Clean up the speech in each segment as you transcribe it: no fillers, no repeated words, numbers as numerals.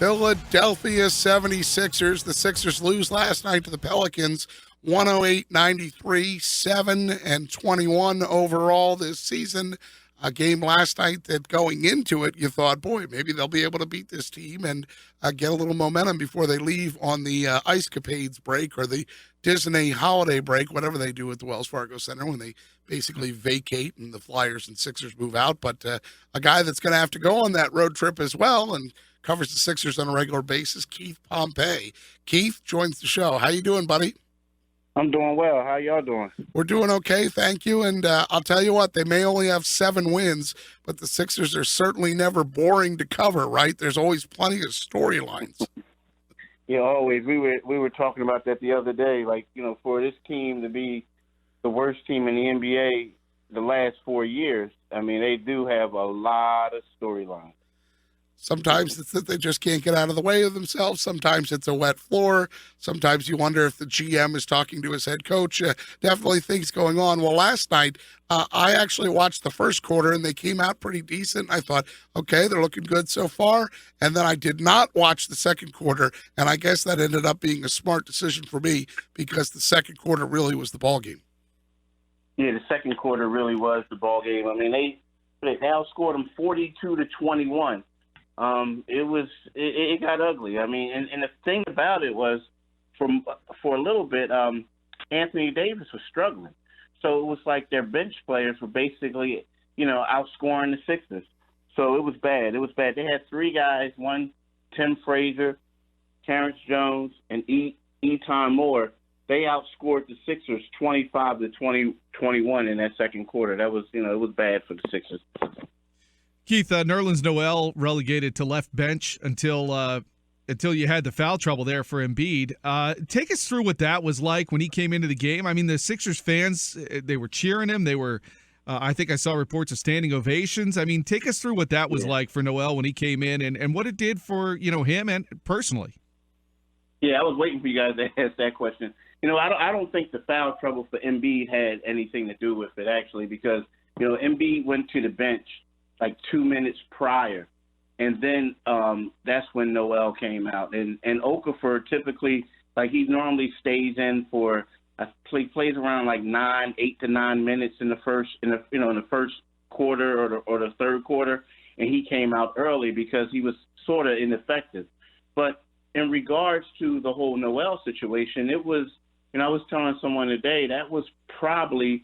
Philadelphia 76ers. The Sixers lose last night to the Pelicans, 108-93, 7-21 overall this season. A game last night that going into it, you thought, boy, maybe they'll be able to beat this team and get a little momentum before they leave on the Ice Capades break or the Disney holiday break, whatever they do at the Wells Fargo Center when they basically vacate and the Flyers and Sixers move out. But a guy that's going to have to go on that road trip as well and covers the Sixers on a regular basis, Keith Pompey. Keith joins the show. How you doing, buddy? I'm doing well. How y'all doing? We're doing okay, thank you. And I'll tell you what, they may only have 7 wins, but the Sixers are certainly never boring to cover, right? There's always plenty of storylines. Yeah, always. We were talking about that the other day. Like, you know, for this team to be the worst team in the NBA the last 4 years, I mean, they do have a lot of storylines. Sometimes it's that they just can't get out of the way of themselves. Sometimes it's a wet floor. Sometimes you wonder if the GM is talking to his head coach. Definitely things going on. Well, last night, I actually watched the first quarter, and they came out pretty decent. I thought, okay, they're looking good so far. And then I did not watch the second quarter, and I guess that ended up being a smart decision for me because the second quarter really was the ballgame. Yeah, the second quarter really was the ballgame. I mean, they outscored them 42-21. It got ugly. I mean, and the thing about it was, for a little bit, Anthony Davis was struggling. So it was like their bench players were basically, you know, outscoring the Sixers. So it was bad. It was bad. They had 3 guys, one, Tim Frazier, Terrence Jones, and Eton Moore. They outscored the Sixers 25-21 in that second quarter. That was, you know, it was bad for the Sixers. Keith, Nerlens Noerl relegated to left bench until you had the foul trouble there for Embiid. Take us through what that was like when he came into the game. I mean, the Sixers fans, they were cheering him. They were, I think I saw reports of standing ovations. I mean, take us through what that was like for Noel when he came in and what it did for, you know, him and personally. Yeah, I was waiting for you guys to ask that question. You know, I don't think the foul trouble for Embiid had anything to do with it, actually, because, you know, Embiid went to the bench like 2 minutes prior. And then that's when Noel came out. And Okafor typically, like he normally stays in for, plays around like 8 to 9 minutes in the first quarter or the third quarter. And he came out early because he was sort of ineffective. But in regards to the whole Noel situation, it was, you know, I was telling someone today that was probably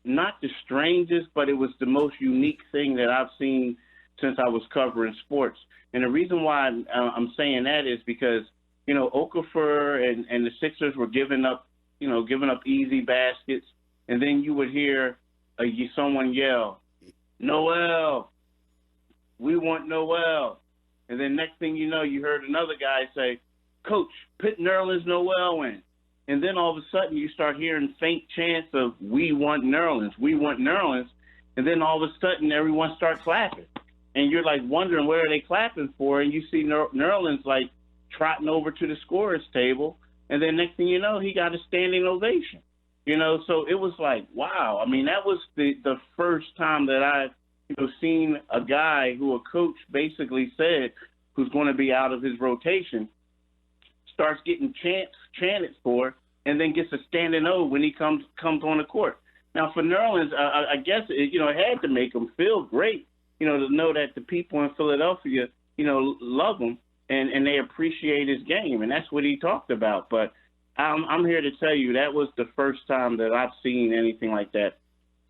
not the strangest, but it was the most unique thing that I've seen since I was covering sports. And the reason why I'm saying that is because, you know, Okafor and the Sixers were giving up easy baskets. And then you would hear someone yell, "Noel, we want Noel." And then next thing you know, you heard another guy say, "Coach, put Nerlens Noel in." And then all of a sudden you start hearing faint chants of, "We want Nerlens, we want Nerlens." And then all of a sudden everyone starts clapping. And you're like wondering where are they clapping for? And you see Nerlens like trotting over to the scorer's table. And then next thing you know, he got a standing ovation. You know, so it was like, wow. I mean, that was the first time that I've, you know, seen a guy who a coach basically said who's going to be out of his rotation starts getting chanted for, and then gets a standing O when he comes on the court. Now, for Nerlens, I guess it had to make him feel great, you know, to know that the people in Philadelphia, you know, love him and they appreciate his game, and that's what he talked about. But I'm here to tell you that was the first time that I've seen anything like that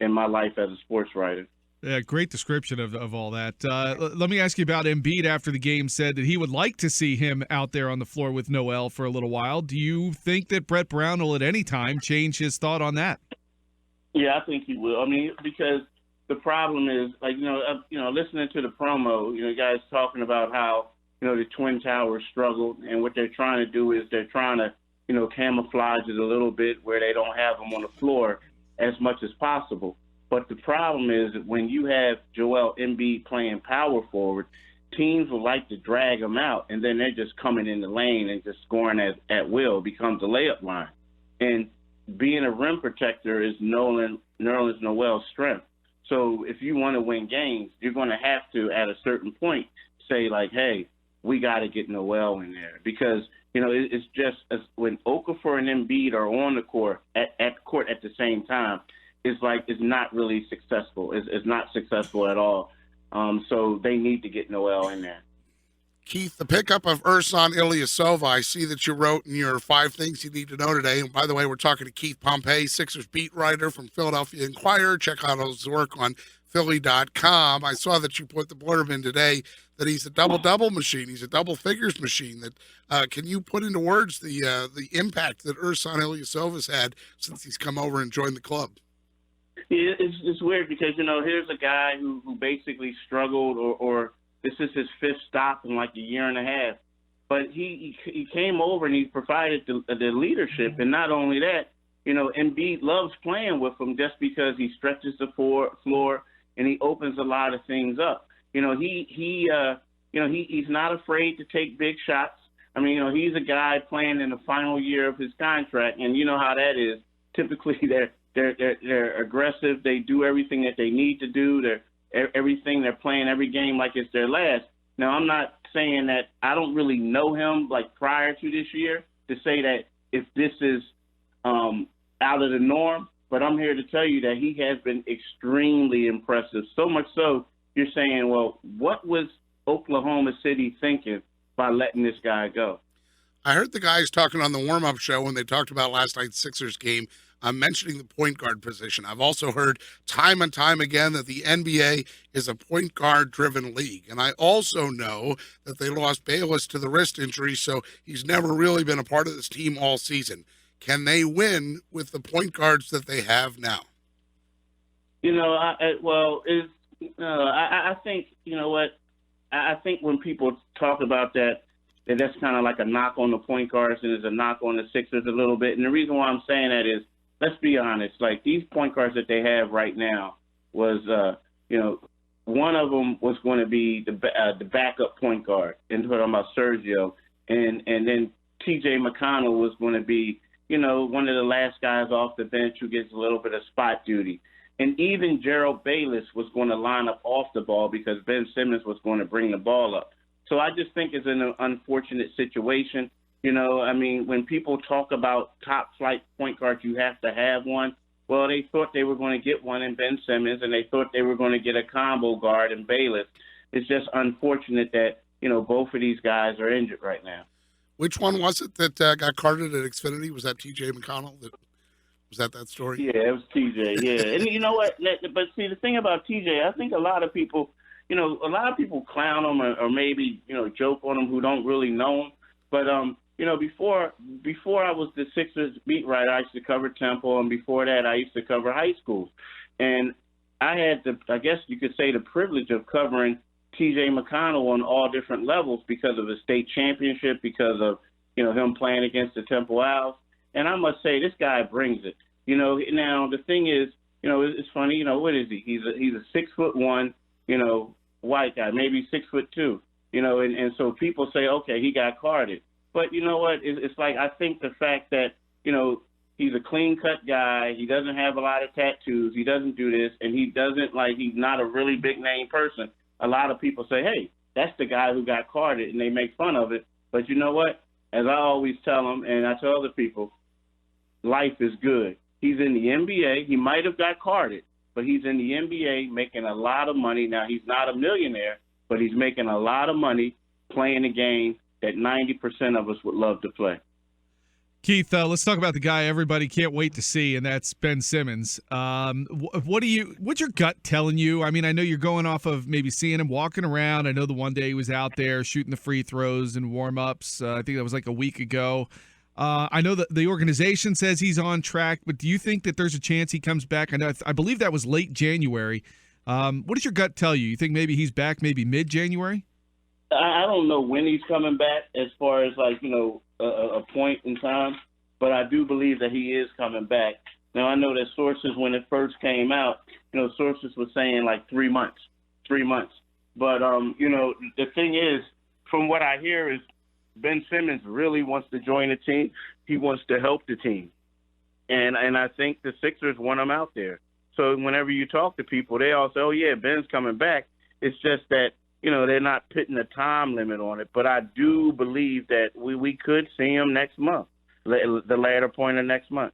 in my life as a sports writer. Yeah, great description of all that. Let me ask you about Embiid after the game said that he would like to see him out there on the floor with Noel for a little while. Do you think that Brett Brown will at any time change his thought on that? Yeah, I think he will. I mean, because the problem is, like, listening to the promo, you know, guys talking about how, you know, the Twin Towers struggled, and what they're trying to do is they're trying to, you know, camouflage it a little bit where they don't have him on the floor as much as possible. But the problem is that when you have Joel Embiid playing power forward, teams will like to drag him out, and then they're just coming in the lane and just scoring at will, becomes a layup line. And being a rim protector is Nerlens Noel's strength. So if you want to win games, you're going to have to, at a certain point, say, like, hey, we got to get Noel in there because, it's just when Okafor and Embiid are on the court at court at the same time, it's not really successful. It's not successful at all. So they need to get Noel in there. Keith, the pickup of Ersan Ilyasova, I see that you wrote in your 5 things you need to know today. And by the way, we're talking to Keith Pompey, Sixers beat writer from Philadelphia Inquirer. Check out his work on Philly.com. I saw that you put the blurb in today that he's a double-double machine. He's a double figures machine. That can you put into words the impact that Ersan Ilyasova's had since he's come over and joined the club? Yeah, it's weird because, here's a guy who basically struggled or this is his 5th stop in like a year and a half. But he came over and he provided the leadership. And not only that, Embiid loves playing with him just because he stretches the floor and he opens a lot of things up. He's not afraid to take big shots. I mean, he's a guy playing in the final year of his contract, and you know how that is. Typically, they're aggressive. They do everything that they need to do. They're playing every game like it's their last. Now, I'm not saying that I don't really know him like prior to this year to say that if this is out of the norm, but I'm here to tell you that he has been extremely impressive. So much so, you're saying, well, what was Oklahoma City thinking by letting this guy go? I heard the guys talking on the warm-up show when they talked about last night's Sixers game, mentioning the point guard position. I've also heard time and time again that the NBA is a point guard-driven league. And I also know that they lost Bayless to the wrist injury, so he's never really been a part of this team all season. Can they win with the point guards that they have now? I think, I think when people talk about that's kind of like a knock on the point guards and is a knock on the Sixers a little bit. And the reason why I'm saying that is, let's be honest, like these point guards that they have right now was, one of them was going to be the backup point guard, and talking about Sergio, and then T.J. McConnell was going to be, one of the last guys off the bench who gets a little bit of spot duty. And even Gerald Bayless was going to line up off the ball because Ben Simmons was going to bring the ball up. So I just think it's an unfortunate situation. When people talk about top flight point guards, you have to have one. Well, they thought they were going to get one in Ben Simmons, and they thought they were going to get a combo guard in Bayless. It's just unfortunate that, both of these guys are injured right now. Which one was it that got carded at Xfinity? Was that T.J. McConnell? Was that story? Yeah, it was T.J., yeah. And you know what? But see, the thing about T.J., I think a lot of people clown him or maybe, joke on him who don't really know him. But, before I was the Sixers beat writer, I used to cover Temple, and before that I used to cover high schools. And I had I guess you could say, the privilege of covering T.J. McConnell on all different levels because of the state championship, because of, him playing against the Temple Owls. And I must say, this guy brings it. Now the thing is, it's funny, what is he? He's a 6'1", white guy, maybe 6'2", and so people say, okay, he got carded. But you know what? It's like, I think the fact that, he's a clean-cut guy, he doesn't have a lot of tattoos, he doesn't do this, and he's not a really big-name person. A lot of people say, hey, that's the guy who got carded, and they make fun of it. But you know what? As I always tell them, and I tell other people, life is good. He's in the NBA. He might have got carded, but he's in the NBA making a lot of money. Now, he's not a millionaire, but he's making a lot of money playing a game that 90% of us would love to play. Keith, let's talk about the guy everybody can't wait to see, and that's Ben Simmons. What's your gut telling you? I mean, I know you're going off of maybe seeing him walking around. I know the one day he was out there shooting the free throws and warm-ups. I think that was like a week ago. I know that the organization says he's on track, but do you think that there's a chance he comes back? I believe that was late January. What does your gut tell you? You think maybe he's back maybe mid-January? I don't know when he's coming back as far as a point in time, but I do believe that he is coming back. Now, I know that sources, when it first came out, sources were saying like 3 months. But, the thing is, from what I hear is Ben Simmons really wants to join the team. He wants to help the team. And I think the Sixers want him out there. So whenever you talk to people, they all say, oh, yeah, Ben's coming back. It's just that they're not putting a time limit on it. But I do believe that we could see him next month, the latter point of next month.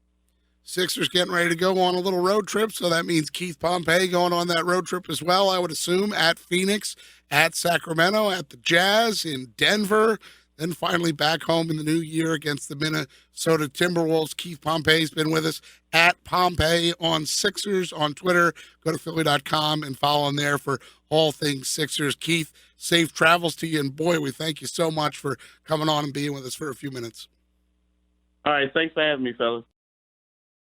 Sixers getting ready to go on a little road trip, so that means Keith Pompey going on that road trip as well, I would assume, at Phoenix, at Sacramento, at the Jazz, in Denver, then finally back home in the new year against the Minnesota Timberwolves. Keith Pompey's been with us at Pompey on Sixers on Twitter. Go to Philly.com and follow him there for all things Sixers. Keith, safe travels to you, and boy, we thank you so much for coming on and being with us for a few minutes. All right, thanks for having me, fellas.